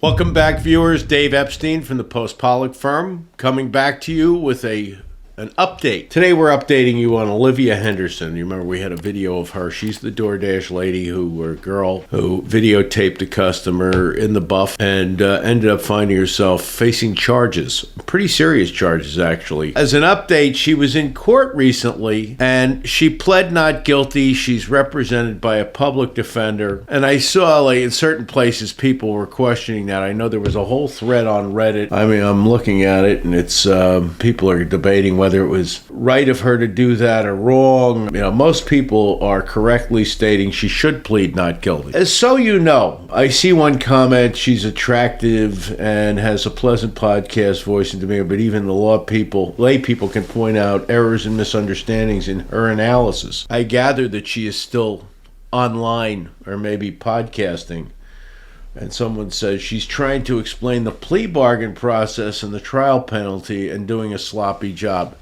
Welcome back, viewers. Dave Epstein from the Post-Pollock firm, coming back to you with an update. Today we're updating you on Olivia Henderson. You remember we had a video of her. She's the DoorDash lady or girl who videotaped a customer in the buff and ended up finding herself facing charges. Pretty serious charges, actually. As an update, she was in court recently and she pled not guilty. She's represented by a public defender. And I saw, like, in certain places people were questioning that. I know there was a whole thread on Reddit. I mean, I'm looking at it and it's people are debating whether it was right of her to do that or wrong. You know, most people are correctly stating she should plead not guilty. As so you know, I see one comment, she's attractive and has a pleasant podcast voice and demeanor, but even the lay people can point out errors and misunderstandings in her analysis. I gather that she is still online or maybe podcasting. And someone says she's trying to explain the plea bargain process and the trial penalty and doing a sloppy job.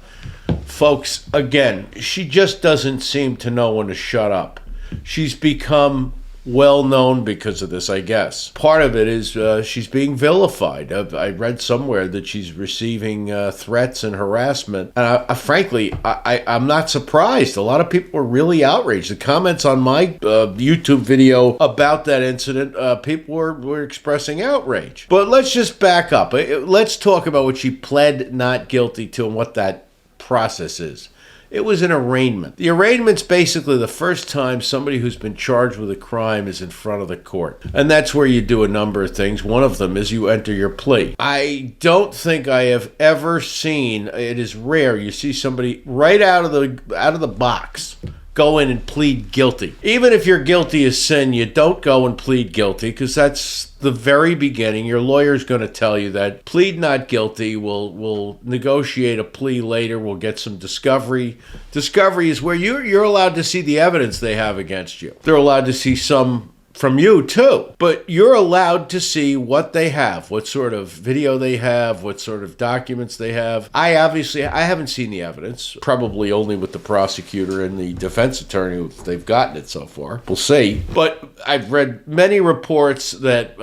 Folks, again, she just doesn't seem to know when to shut up. She's become well known because of this, I guess. Part of it is she's being vilified. I read somewhere that she's receiving threats and harassment. And frankly, I'm not surprised. A lot of people are really outraged. The comments on my YouTube video about that incident, people were expressing outrage. But let's just back up. Let's talk about what she pled not guilty to and what that process is. It was an arraignment. The arraignment's basically the first time somebody who's been charged with a crime is in front of the court. And that's where you do a number of things. One of them is you enter your plea. I don't think I have ever seen, it is rare, you see somebody right out of the box go in and plead guilty. Even if you're guilty of sin, you don't go and plead guilty because that's the very beginning. Your lawyer's going to tell you that. Plead not guilty. We'll negotiate a plea later. We'll get some discovery. Discovery is where you're allowed to see the evidence they have against you. They're allowed to see some from you too, but you're allowed to see what they have, what sort of video they have, what sort of documents they have. I haven't seen the evidence, probably only with the prosecutor and the defense attorney if they've gotten it so far. We'll see. But I've read many reports that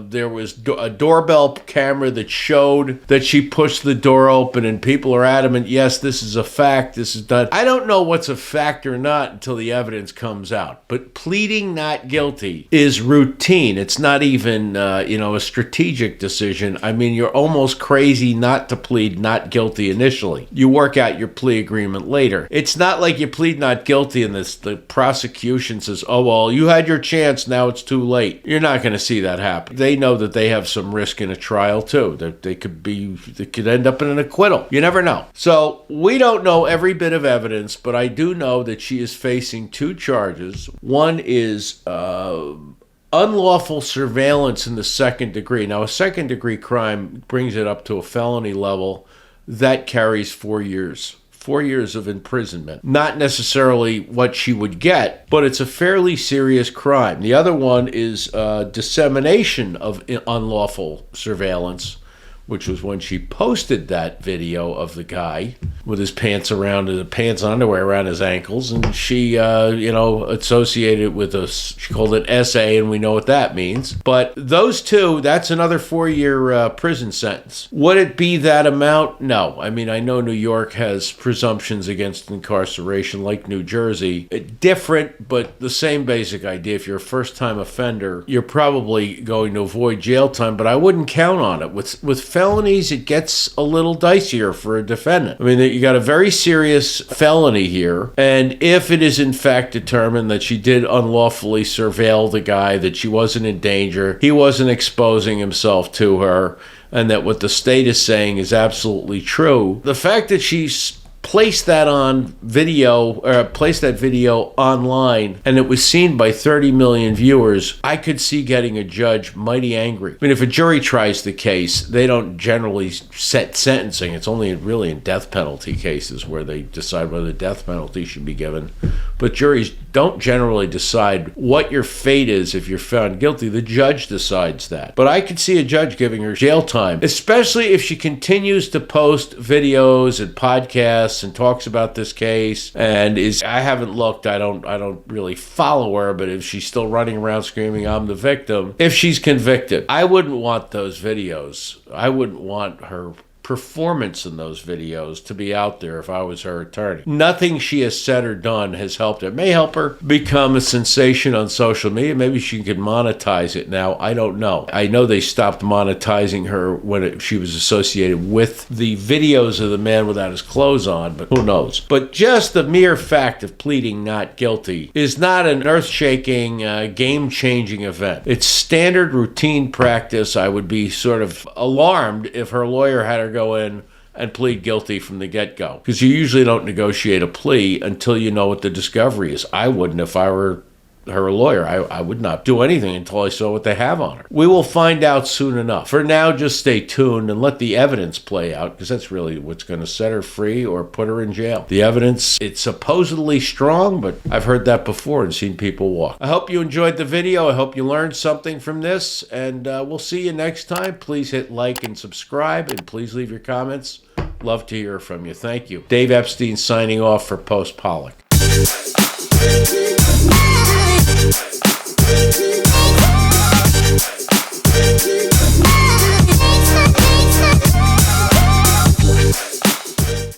there was a doorbell camera that showed that she pushed the door open, and people are adamant, yes, this is a fact, this is done. I don't know what's a fact or not until the evidence comes out, but pleading not guilty is routine. It's not even, a strategic decision. I mean, you're almost crazy not to plead not guilty initially. You work out your plea agreement later. It's not like you plead not guilty and the prosecution says, oh, well, you had your chance, now it's too late. You're not going to see that happen. They know that they have some risk in a trial too. That they could end up in an acquittal. You never know. So we don't know every bit of evidence, but I do know that she is facing two charges. One is unlawful surveillance in the second degree. Now, a second degree crime brings it up to a felony level. That carries 4 years. 4 years of imprisonment. Not necessarily what she would get, but it's a fairly serious crime. The other one is dissemination of unlawful surveillance, which was when she posted that video of the guy with his pants underwear around his ankles, and she, associated with she called it SA, and we know what that means. But those two, that's another 4-year prison sentence. Would it be that amount? No. I mean, I know New York has presumptions against incarceration like New Jersey. Different, but the same basic idea. If you're a first-time offender, you're probably going to avoid jail time, but I wouldn't count on it. With felonies, it gets a little dicier for a defendant. I mean, you got a very serious felony here, and if it is in fact determined that she did unlawfully surveil the guy, that she wasn't in danger, he wasn't exposing himself to her, and that what the state is saying is absolutely true, the fact that she's placed that video online and it was seen by 30 million viewers, I could see getting a judge mighty angry. I mean, if a jury tries the case, they don't generally set sentencing. It's only really in death penalty cases where they decide whether the death penalty should be given. But juries don't generally decide what your fate is if you're found guilty. The judge decides that. But I could see a judge giving her jail time, especially if she continues to post videos and podcasts podcasts and talks about this case, and I haven't looked. I don't really follow her, but if she's still running around screaming, "I'm the victim," if she's convicted, I wouldn't want those videos. I wouldn't want her performance in those videos to be out there if I was her attorney. Nothing she has said or done has helped her. It may help her become a sensation on social media. Maybe she can monetize it now. I don't know. I know they stopped monetizing her when she was associated with the videos of the man without his clothes on, but who knows. But just the mere fact of pleading not guilty is not an earth-shaking, game-changing event. It's standard routine practice. I would be sort of alarmed if her lawyer had her go in and plead guilty from the get-go, because you usually don't negotiate a plea until you know what the discovery is. I wouldn't if I were her lawyer. I would not do anything until I saw what they have on her. We will find out soon enough. For now, just stay tuned and let the evidence play out, because that's really what's going to set her free or put her in jail. The evidence, it's supposedly strong, but I've heard that before and seen people walk. I hope you enjoyed the video. I hope you learned something from this, and we'll see you next time. Please hit like and subscribe, and please leave your comments. Love to hear from you. Thank you. Dave Epstein signing off for Post Pollock.